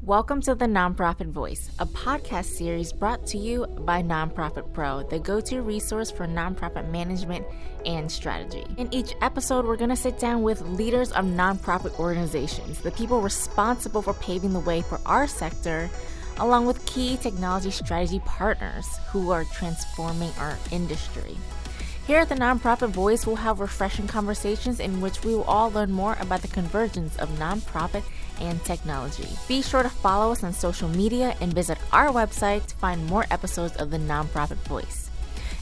Welcome to the NonProfit Voice, a podcast series brought to you by NonProfit Pro, the go-to resource for nonprofit management and strategy. In each episode, we're going to sit down with leaders of nonprofit organizations, the people responsible for paving the way for our sector, along with key technology strategy partners who are transforming our industry. Here at the NonProfit Voice, we'll have refreshing conversations in which we will all learn more about the convergence of nonprofit and technology. Be sure to follow us on social media and visit our website to find more episodes of the NonProfit Voice.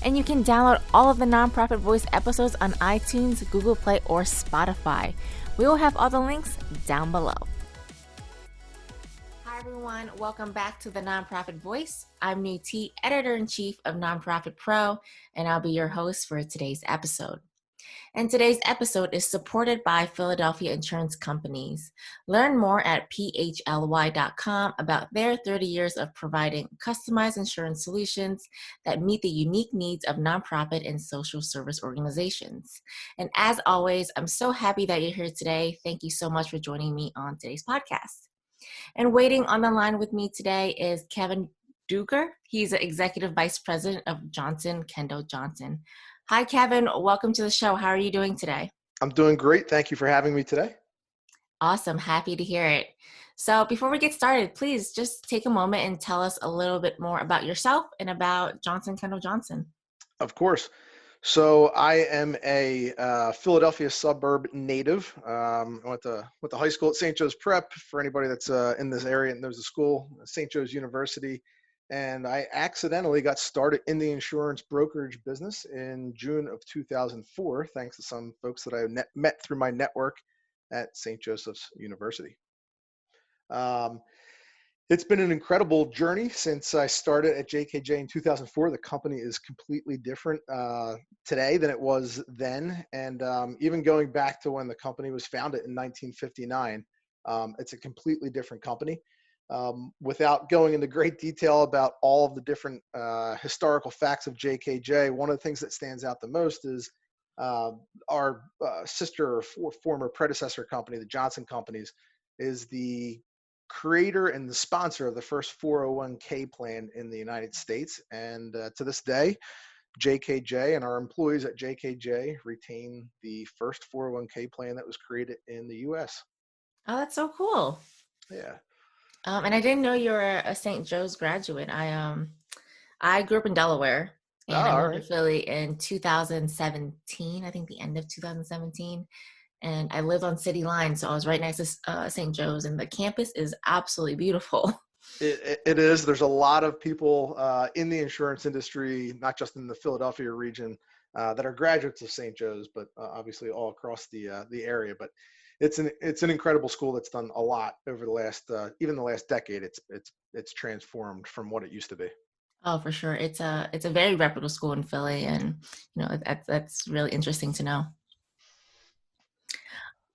And you can download all of the NonProfit Voice episodes on iTunes, Google Play, or Spotify. We will have all the links down below. Hi everyone, welcome back to the NonProfit Voice. I'm Nhu Te, Editor-in-Chief of NonProfit Pro, and I'll be your host for today's episode. And today's episode is supported by Philadelphia Insurance Companies. Learn more at phly.com about their 30 years of providing customized insurance solutions that meet the unique needs of nonprofit and social service organizations. And as always, I'm so happy that you're here today. Thank you so much for joining me on today's podcast. And waiting on the line with me today is Kevin Duger. He's the Executive Vice President of Kendall Johnson. Hi, Kevin. Welcome to the show. How are you doing today? I'm doing great. Thank you for having me today. Awesome. Happy to hear it. So before we get started, please just take a moment and tell us a little bit more about yourself and about Kendall Johnson. Of course. So I am a Philadelphia suburb native. I went to high school at St. Joe's Prep. For anybody that's in this area and knows the school, St. Joe's University. And I accidentally got started in the insurance brokerage business in June of 2004, thanks to some folks that I met through my network at St. Joseph's University. It's been an incredible journey since I started at JKJ in 2004. The company is completely different today than it was then. And even going back to when the company was founded in 1959, it's a completely different company. Without going into great detail about all of the different historical facts of JKJ, one of the things that stands out the most is our sister or former predecessor company, the Johnson Companies, is the creator and the sponsor of the first 401k plan in the United States. And to this day, JKJ and our employees at JKJ retain the first 401k plan that was created in the U.S. Oh, that's so cool. Yeah. And I didn't know you were a St. Joe's graduate. I grew up in Delaware, and I moved to Philly in 2017, I think the end of 2017. And I lived on City Line, so I was right next to St. Joe's, and the campus is absolutely beautiful. It is. There's a lot of people in the insurance industry, not just in the Philadelphia region, that are graduates of St. Joe's, but obviously all across the area. But it's an incredible school that's done a lot over the last even the last decade. It's transformed from what it used to be. Oh, for sure. It's a very reputable school in Philly, and that's really interesting to know.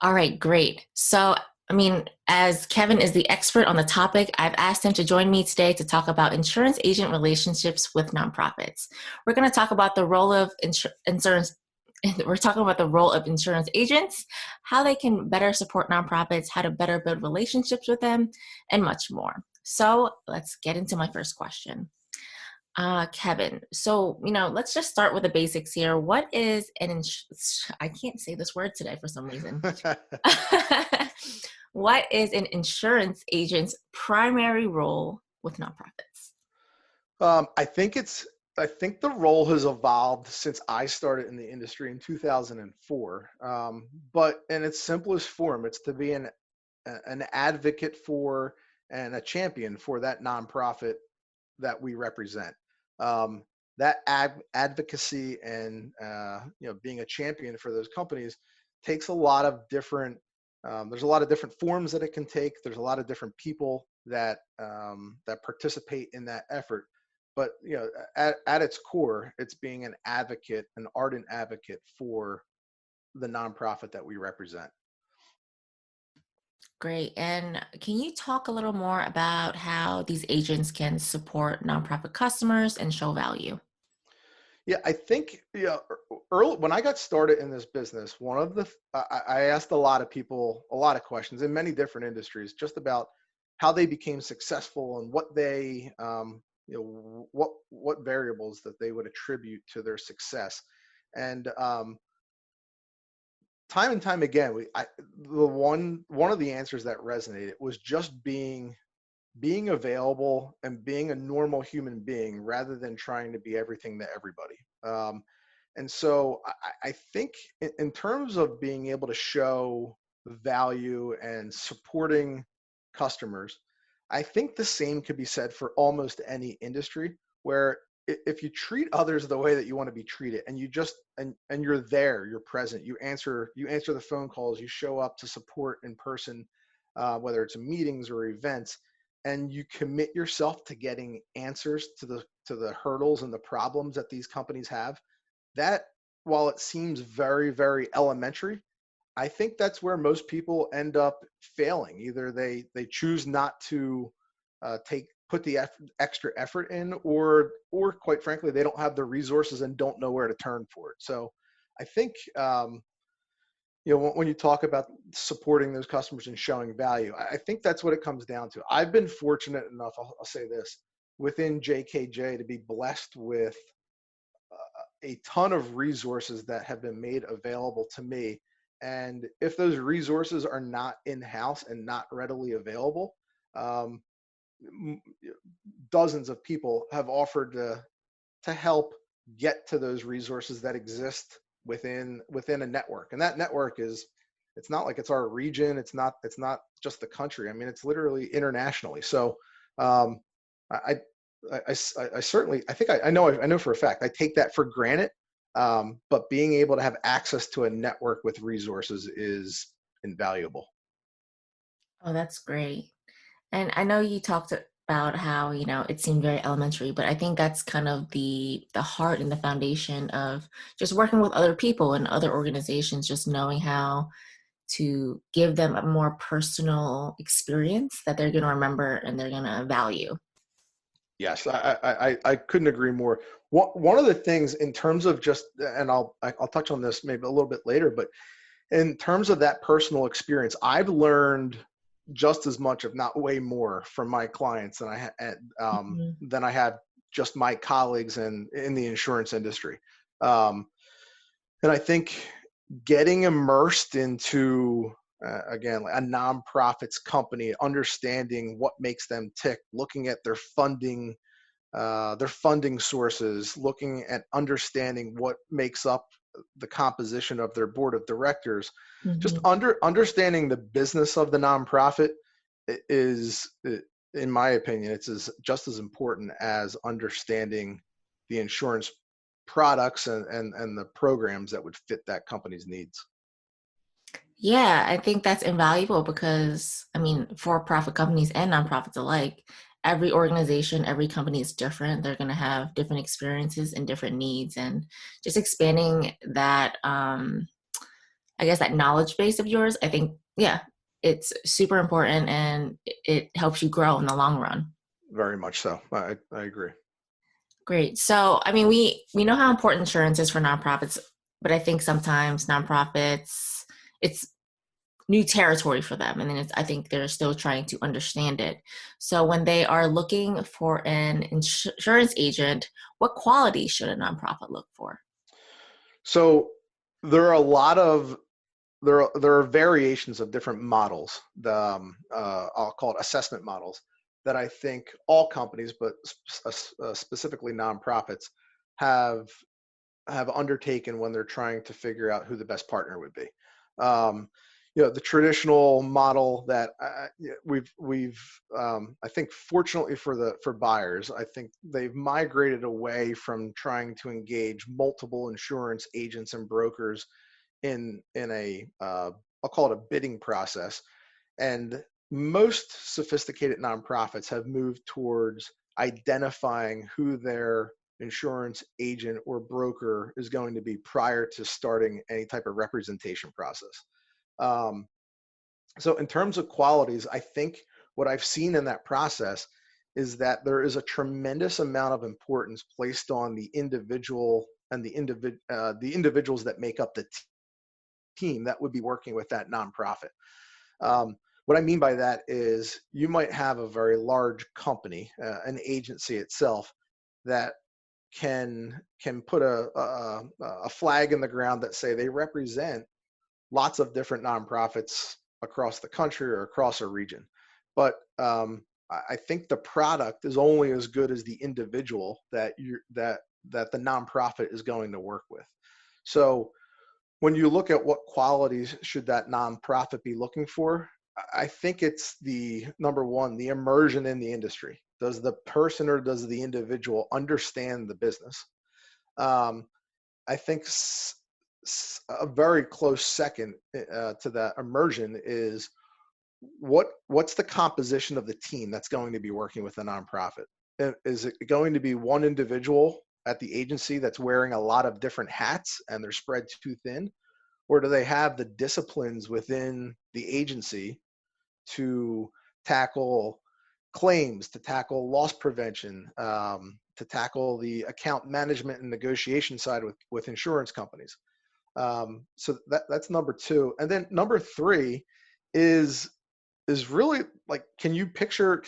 All right, great. So, as Kevin is the expert on the topic, I've asked him to join me today to talk about insurance agent relationships with nonprofits. We're going to talk about the role of insurance. We're talking about the role of insurance agents, how they can better support nonprofits, how to better build relationships with them, and much more. So let's get into my first question. Kevin, so, let's just start with the basics here. What is I can't say this word today for some reason. What is an insurance agent's primary role with nonprofits? I think the role has evolved since I started in the industry in 2004. But in its simplest form, it's to be an advocate for and a champion for that nonprofit that we represent. That advocacy and being a champion for those companies takes a lot of different. There's a lot of different forms that it can take. There's a lot of different people that participate in that effort. But at its core, it's being an advocate, an ardent advocate for the nonprofit that we represent. Great. And can you talk a little more about how these agents can support nonprofit customers and show value? Yeah, I think early when I got started in this business, one of the I asked a lot of people a lot of questions in many different industries just about how they became successful and what they what variables that they would attribute to their success. And time and time again, the one of the answers that resonated was just being available and being a normal human being rather than trying to be everything to everybody. And so I think in terms of being able to show value and supporting customers, I think the same could be said for almost any industry, where if you treat others the way that you want to be treated, and you just and you're there, you're present, you answer the phone calls, you show up to support in person, whether it's meetings or events, and you commit yourself to getting answers to the hurdles and the problems that these companies have, that, while it seems very, very elementary, I think that's where most people end up failing. Either they choose not to put the extra effort in, or quite frankly, they don't have the resources and don't know where to turn for it. So I think when you talk about supporting those customers and showing value, I think that's what it comes down to. I've been fortunate enough, I'll say this, within JKJ to be blessed with a ton of resources that have been made available to me. And if those resources are not in-house and not readily available, um, dozens of people have offered to help get to those resources that exist within a network. And that network it's not like it's our region, it's not just the country. I mean, it's literally internationally. So um, I, I certainly, I know for a fact, I take that for granted. But being able to have access to a network with resources is invaluable. Oh, that's great. And I know you talked about how, it seemed very elementary, but I think that's kind of the heart and the foundation of just working with other people and other organizations, just knowing how to give them a more personal experience that they're going to remember and they're going to value. Yes, I couldn't agree more. One of the things in terms of just, and I'll touch on this maybe a little bit later, but in terms of that personal experience, I've learned just as much, if not way more, from my clients Mhm. than I have just my colleagues in the insurance industry. Um, and I think getting immersed into again, a nonprofits company, understanding what makes them tick, looking at their funding sources, looking at understanding what makes up the composition of their board of directors, just Mhm. understanding the business of the nonprofit is, in my opinion, it's just as important as understanding the insurance products and the programs that would fit that company's needs. Yeah, I think that's invaluable because, I mean, for-profit companies and nonprofits alike, every organization, every company is different. They're going to have different experiences and different needs, and just expanding that, I guess, that knowledge base of yours, I think, yeah, it's super important and it helps you grow in the long run. Very much so. I agree. Great. So, I mean, we know how important insurance is for nonprofits, but I think sometimes nonprofits, it's new territory for them, and then I think they're still trying to understand it. So, when they are looking for an insurance agent, what quality should a nonprofit look for? So there are a lot of there are variations of different models. I'll call it assessment models that I think all companies, but specifically nonprofits, have undertaken when they're trying to figure out who the best partner would be. Um, the traditional model that we've I think, fortunately for buyers, I think they've migrated away from trying to engage multiple insurance agents and brokers in a I'll call it a bidding process. And most sophisticated nonprofits have moved towards identifying who their insurance agent or broker is going to be prior to starting any type of representation process. Um, so in terms of qualities, I think what I've seen in that process is that there is a tremendous amount of importance placed on the individual and the individuals that make up the team that would be working with that nonprofit. What I mean by that is you might have a very large company, an agency itself, that can put a flag in the ground that say they represent lots of different nonprofits across the country or across a region. But I think the product is only as good as the individual that the nonprofit is going to work with. So when you look at what qualities should that nonprofit be looking for, I think it's the number one, the immersion in the industry. Does the person or does the individual understand the business? Um, I think a very close second to that immersion is what's the composition of the team that's going to be working with a nonprofit? Is it going to be one individual at the agency that's wearing a lot of different hats and they're spread too thin? Or do they have the disciplines within the agency to tackle claims, to tackle loss prevention, to tackle the account management and negotiation side with insurance companies? So that's number two. And then number three is really like, can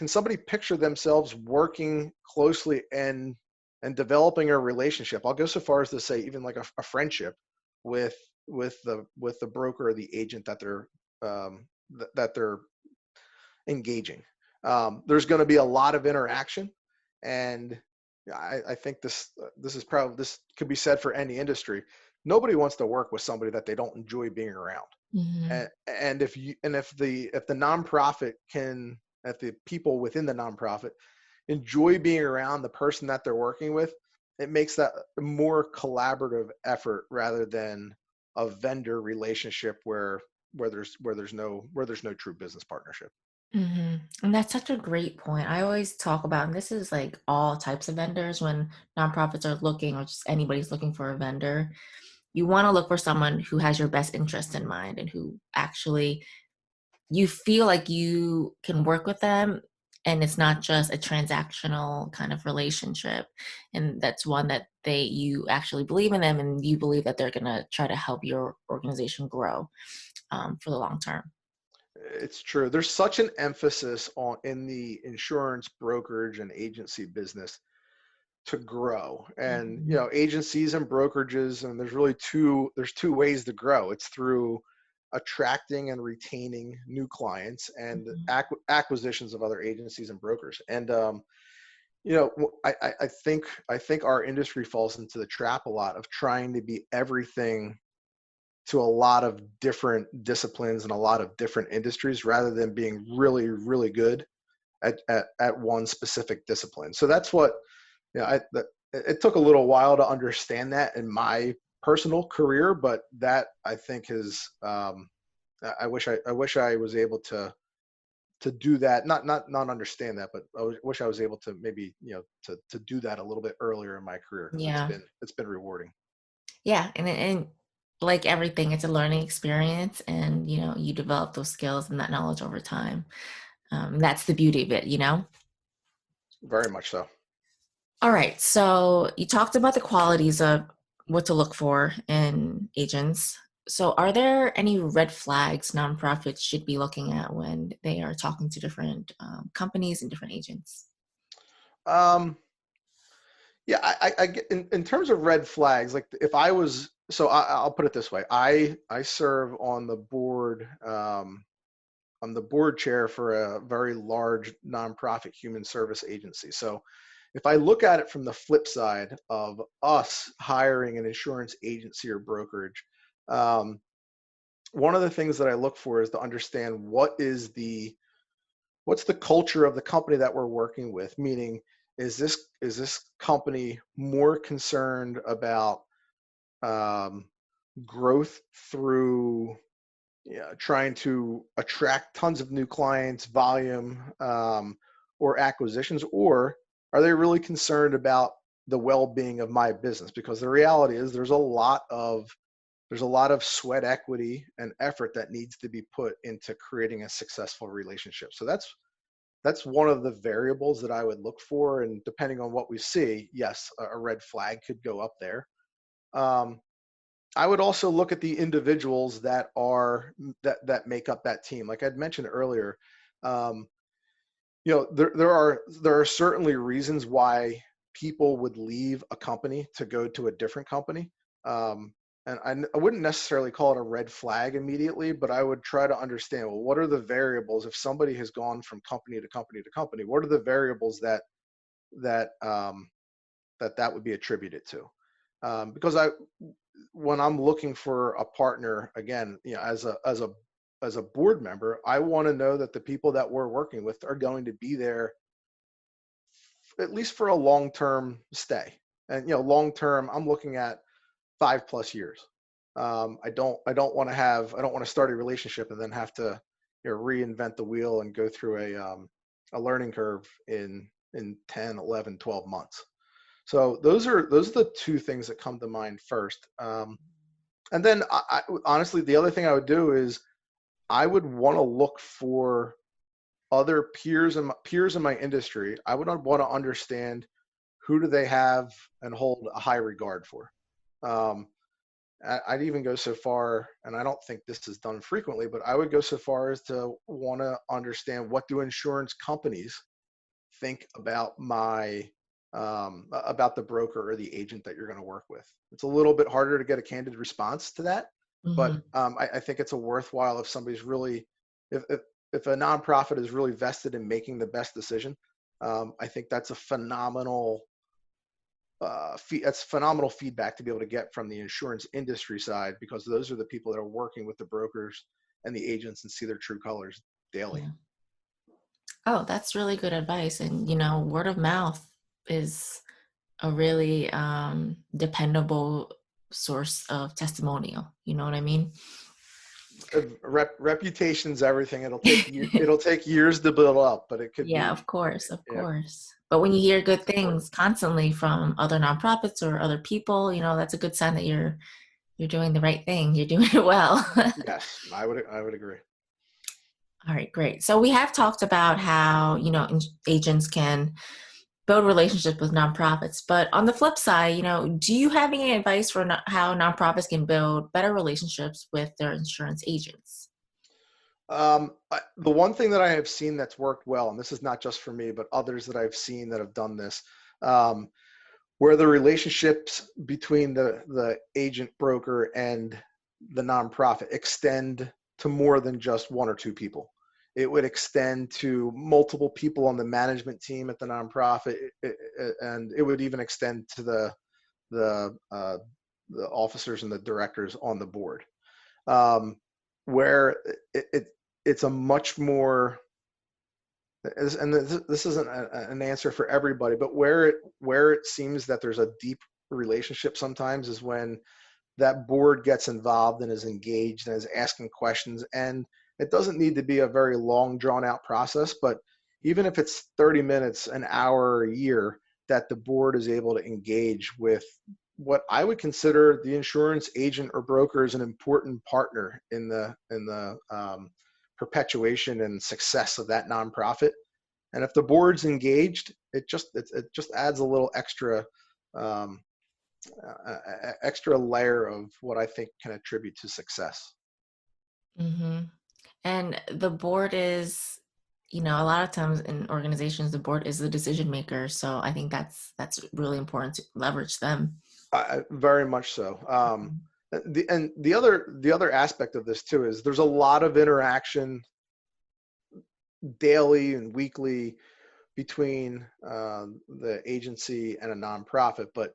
somebody picture themselves working closely and developing a relationship? I'll go so far as to say even like a friendship with the broker or the agent that they're engaging. There's going to be a lot of interaction, and I think this could be said for any industry. Nobody wants to work with somebody that they don't enjoy being around. Mm-hmm. And if the nonprofit if the people within the nonprofit enjoy being around the person that they're working with, it makes that a more collaborative effort rather than a vendor relationship where there's no true business partnership. Mm-hmm. And that's such a great point. I always talk about, and this is like all types of vendors when nonprofits are looking, or just anybody's looking for a vendor. You want to look for someone who has your best interest in mind and who actually you feel like you can work with them, and it's not just a transactional kind of relationship, and that's one that you actually believe in them and you believe that they're going to try to help your organization grow for the long term. It's true. There's such an emphasis in the insurance brokerage and agency business to grow. And Mhm. agencies and brokerages, and there's two ways to grow. It's through attracting and retaining new clients and Mhm. acquisitions of other agencies and brokers. And I think our industry falls into the trap a lot of trying to be everything to a lot of different disciplines and a lot of different industries rather than being really, really good at one specific discipline. So that's what, it took a little while to understand that in my personal career, but that I think is, I wish I was able to do that, not understand that, but wish I was able to maybe, to do that a little bit earlier in my career, because Yeah. it's been rewarding. Yeah. And like everything, it's a learning experience, and you develop those skills and that knowledge over time. That's the beauty of it. Very much so. All right. So you talked about the qualities of what to look for in agents. So are there any red flags nonprofits should be looking at when they are talking to different companies and different agents? Um, Yeah, I get in terms of red flags. Like if I was, so I'll put it this way: I serve on the board. I'm the board chair for a very large nonprofit human service agency. So if I look at it from the flip side of us hiring an insurance agency or brokerage, um, one of the things that I look for is to understand what's the culture of the company that we're working with. Meaning, is this company more concerned about um, growth through, trying to attract tons of new clients, volume, or acquisitions, or are they really concerned about the well-being of my business? Because the reality is there's a lot of sweat equity and effort that needs to be put into creating a successful relationship. So that's one of the variables that I would look for. And depending on what we see, yes, a red flag could go up there. Um, I would also look at the individuals that make up that team. Like I'd mentioned earlier, um, there are certainly reasons why people would leave a company to go to a different company. Um, and I wouldn't necessarily call it a red flag immediately, but I would try to understand, well, what are the variables if somebody has gone from company to company to company? What are the variables that um, that would be attributed to? Because when I'm looking for a partner, again, as a board member, I want to know that the people that we're working with are going to be there at least for a long-term stay. And long-term, I'm looking at 5+ years. I don't want to start a relationship and then have to reinvent the wheel and go through a learning curve in 10, 11, 12 months. So those are the two things that come to mind first. And then honestly, the other thing I would do is I would want to look for other peers in my industry. I would want to understand who do they have and hold a high regard for. Um, I'd even go so far, and I don't think this is done frequently, but I would go so far as to want to understand what do insurance companies think about the broker or the agent that you're going to work with. It's a little bit harder to get a candid response to that, but Hmm. I think it's a worthwhile if somebody's really, if a nonprofit is really vested in making the best decision. I think that's a phenomenal that's phenomenal feedback to be able to get from the insurance industry side, because those are the people that are working with the brokers and the agents and see their true colors daily. Yeah. Oh, that's really good advice. And, word of mouth is a really dependable source of testimonial. You know what I mean? Reputation's everything. It'll take years to build up, but it could Yeah, be. of course, of Yeah, course. But when you hear good it's important. things constantly from other nonprofits or other people, that's a good sign that you're doing the right thing. You're doing it well. Yes, I would agree. All right, great. So we have talked about how, agents can build relationships with nonprofits, but on the flip side, do you have any advice for how nonprofits can build better relationships with their insurance agents? The one thing that I have seen that's worked well, and this is not just for me, but others that I've seen that have done this, um, where the relationships between the agent broker and the nonprofit extend to more than just one or two people. It would extend to multiple people on the management team at the nonprofit, and it would even extend to the uh, the officers and the directors on the board, um, where it's a much more, and this isn't an answer for everybody, but where it seems that there's a deep relationship sometimes is when that board gets involved and is engaged and is asking questions. And it doesn't need to be a very long drawn out process, but even if it's 30 minutes, an hour, a year, that the board is able to engage with what I would consider the insurance agent or broker as an important partner in the perpetuation and success of that nonprofit. And if the board's engaged, it just adds a little um, extra layer of what I think can attribute to success. Hmm. And the board is, a lot of times in organizations, the board is the decision maker. So I think that's really important to leverage them. Very much so. The other aspect of this too is there's a lot of interaction daily and weekly between the agency and a nonprofit, but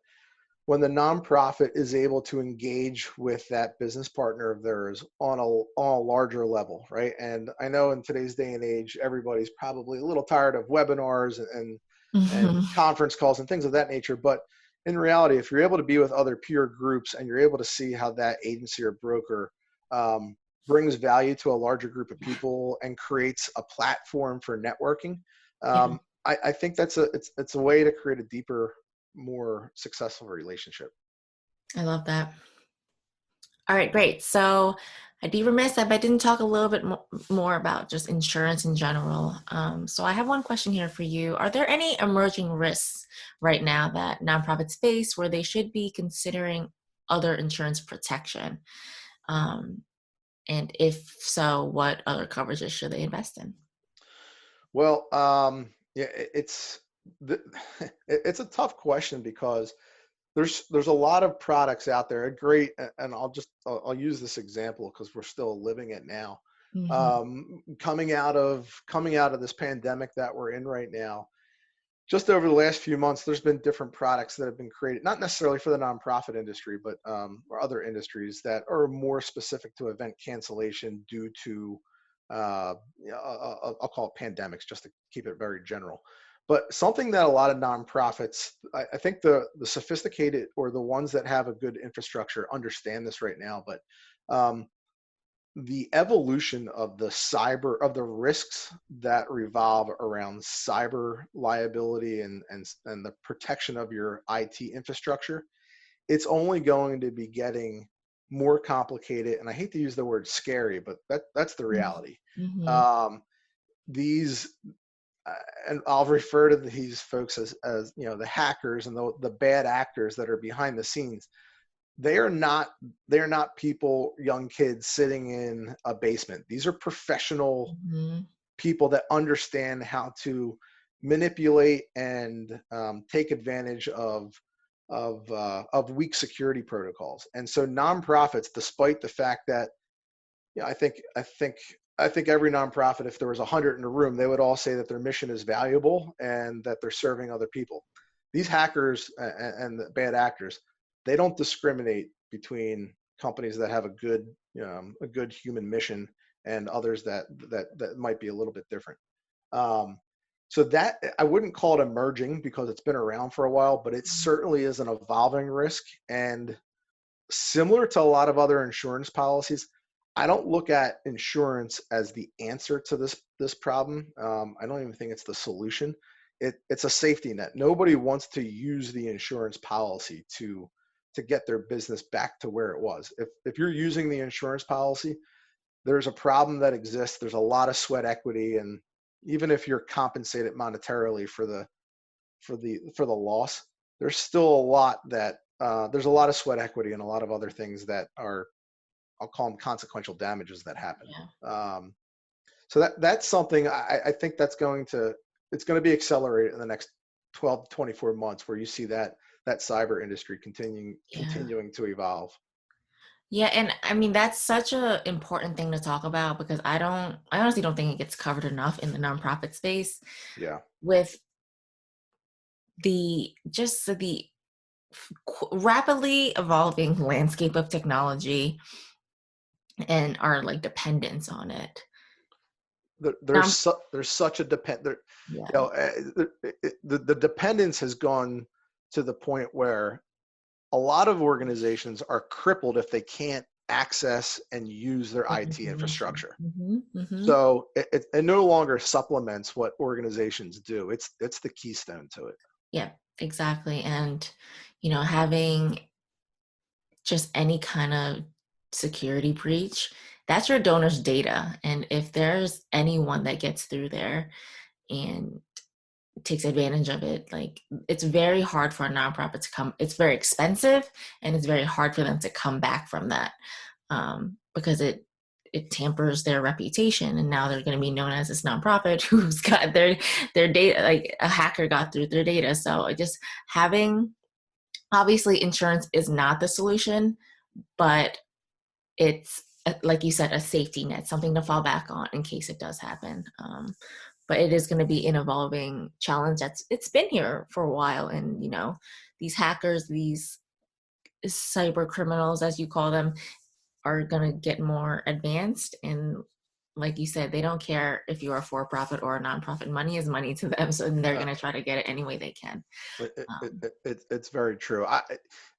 when the nonprofit is able to engage with that business partner of theirs on a larger level, right? And I know in today's day and age, everybody's probably a little tired of webinars and Hmm. conference calls and things of that nature. But in reality, if you're able to be with other peer groups and you're able to see how that agency or broker um, brings value to a larger group of people and creates a platform for networking, Yeah, I think it's a way to create a deeper, more successful relationship. I love that. All right, great. So I'd be remiss if I didn't talk a little bit more about just insurance in general. So I have one question here for you. Are there any emerging risks right now that nonprofits face where they should be considering other insurance protection? And if so, what other coverages should they invest in? Well, yeah, it's a tough question because there's a lot of products out there. And I'll use this example because we're still living it now. Mm-hmm. Coming out of this pandemic that we're in right now, just over the last few months, there's been different products that have been created, not necessarily for the nonprofit industry, but or other industries that are more specific to event cancellation due to, I'll call it pandemics, just to keep it very general. But something that a lot of nonprofits, I think the sophisticated or the ones that have a good infrastructure understand this right now, but the evolution of the risks that revolve around cyber liability and the protection of your IT infrastructure, it's only going to be getting more complicated. And I hate to use the word scary, but that's the reality. Mm-hmm. Um, these and I'll refer to these folks as the hackers and the bad actors that are behind the scenes. They're not people, young kids sitting in a basement. These are professional Mm-hmm. people that understand how to manipulate and take advantage of weak security protocols. And so nonprofits, despite the fact that, I think every nonprofit, if there was 100 in a room, they would all say that their mission is valuable and that they're serving other people. These hackers and the bad actors, they don't discriminate between companies that have a good human mission and others that might be a little bit different. So that I wouldn't call it emerging because it's been around for a while, but it certainly is an evolving risk. And similar to a lot of other insurance policies, I don't look at insurance as the answer to this problem. I don't even think it's the solution. It's a safety net. Nobody wants to use the insurance policy to get their business back to where it was. If you're using the insurance policy, there's a problem that exists. There's a lot of sweat equity, and even if you're compensated monetarily for the loss, there's still a lot that there's a lot of sweat equity and a lot of other things that are, I'll call them consequential damages that happen. Yeah. So that's something I think it's going to be accelerated in the next 12 to 24 months, where you see that cyber industry continuing to evolve. Yeah, and I mean that's such a important thing to talk about because I honestly don't think it gets covered enough in the nonprofit space Yeah. with the rapidly evolving landscape of technology and our like dependence on it. There's Um, such a yeah. the dependence has gone to the point where a lot of organizations are crippled if they can't access and use their Like IT information. infrastructure. Mm-hmm. So it no longer supplements what organizations do. It's the keystone to it. Yeah, exactly. And having just any kind of security breach, that's your donor's data. And if there's anyone that gets through there and takes advantage of it, like it's very hard for a nonprofit to come. It's very expensive, and it's very hard for them to come back from that because it tampers their reputation, and now they're going to be known as this nonprofit who's got their data, like a hacker got through their data. So just having, obviously insurance is not the solution, but it's like you said, a safety net, something to fall back on in case it does happen. But it is going to be an evolving challenge. It's been here for a while, and these hackers, these cyber criminals, as you call them, are going to get more advanced. And like you said, they don't care if you're a for-profit or a nonprofit. Money is money to them, so they're going to try to get it any way they can. It's very true.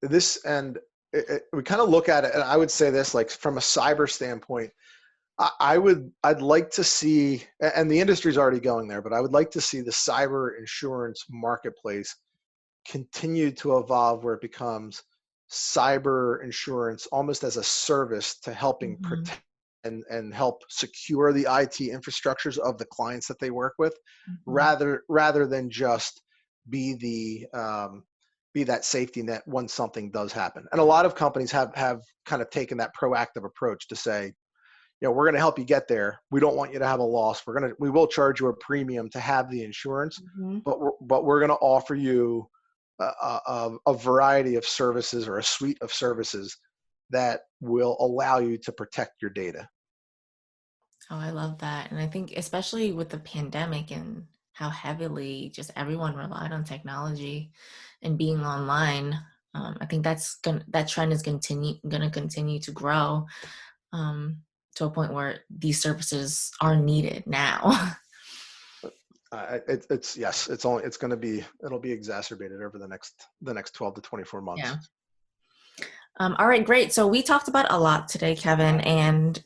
We kind of look at it, and I would say this, like from a cyber standpoint, I'd like to see, and the industry's already going there, but I would like to see the cyber insurance marketplace continue to evolve, where it becomes cyber insurance almost as a service to helping Mm-hmm. protect and help secure the IT infrastructures of the clients that they work with, Mm-hmm. rather than just be be that safety net when something does happen. And a lot of companies have kind of taken that proactive approach to say, we're going to help you get there. We don't want you to have a loss. We will charge you a premium to have the insurance, Mm-hmm. but we're going to offer you a variety of services or a suite of services that will allow you to protect your data. Oh, I love that. And I think especially with the pandemic and how heavily just everyone relied on technology and being online, I think that trend is going to continue to grow to a point where these services are needed now. It'll be exacerbated over the next 12 to 24 months. Yeah. All right, great. So we talked about a lot today, Kevin, and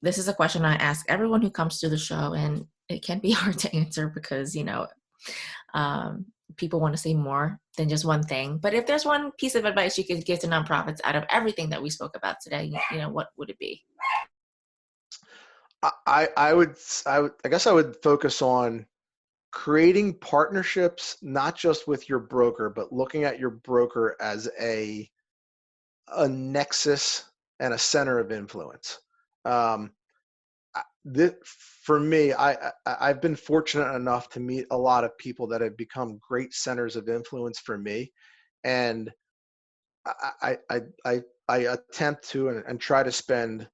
this is a question I ask everyone who comes to the show, and it can be hard to answer because, people want to say more than just one thing. But if there's one piece of advice you could give to nonprofits out of everything that we spoke about today, what would it be? I guess I would focus on creating partnerships, not just with your broker, but looking at your broker as a nexus and a center of influence. For me, I've been fortunate enough to meet a lot of people that have become great centers of influence for me, and I attempt to and try to spend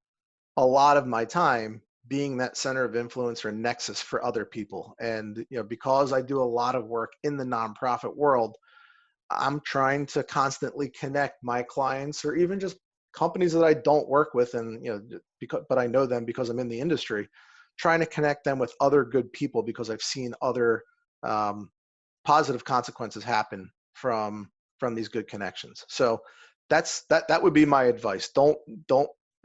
a lot of my time being that center of influence or nexus for other people. And because I do a lot of work in the nonprofit world, I'm trying to constantly connect my clients or even just companies that I don't work with, and but I know them because I'm in the industry, trying to connect them with other good people because I've seen other positive consequences happen from these good connections. So that would be my advice. Don't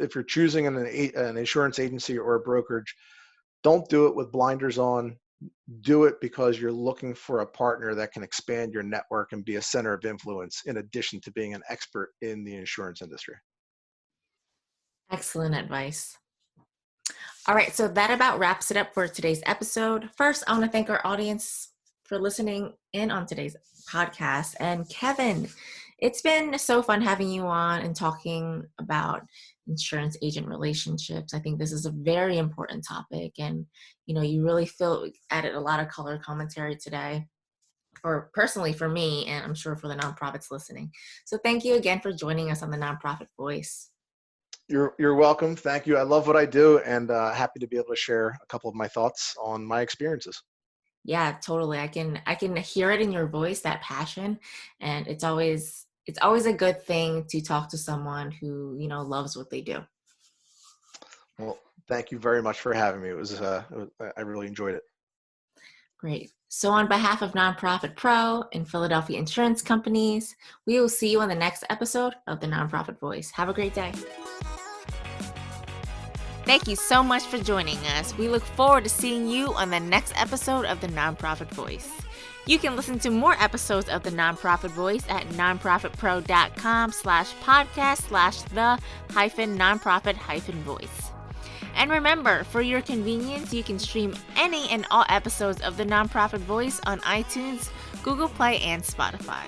if you're choosing an insurance agency or a brokerage, don't do it with blinders on. Do it because you're looking for a partner that can expand your network and be a center of influence in addition to being an expert in the insurance industry. Excellent advice. All right, so that about wraps it up for today's episode. First, I want to thank our audience for listening in on today's podcast. And Kevin, it's been so fun having you on and talking about insurance agent relationships. I think this is a very important topic, and you really added a lot of color commentary today, personally for me, and I'm sure for the nonprofits listening. So thank you again for joining us on the Nonprofit Voice. You're welcome. Thank you. I love what I do, and happy to be able to share a couple of my thoughts on my experiences. Yeah, totally. I can hear it in your voice, that passion, and it's always a good thing to talk to someone who loves what they do. Well, thank you very much for having me. I really enjoyed it. Great. So on behalf of Nonprofit Pro and Philadelphia Insurance Companies, we will see you on the next episode of the Nonprofit Voice. Have a great day. Thank you so much for joining us. We look forward to seeing you on the next episode of the Nonprofit Voice. You can listen to more episodes of the Nonprofit Voice at nonprofitpro.com/podcast/the-nonprofit-voice. And remember, for your convenience, you can stream any and all episodes of the Nonprofit Voice on iTunes, Google Play, and Spotify.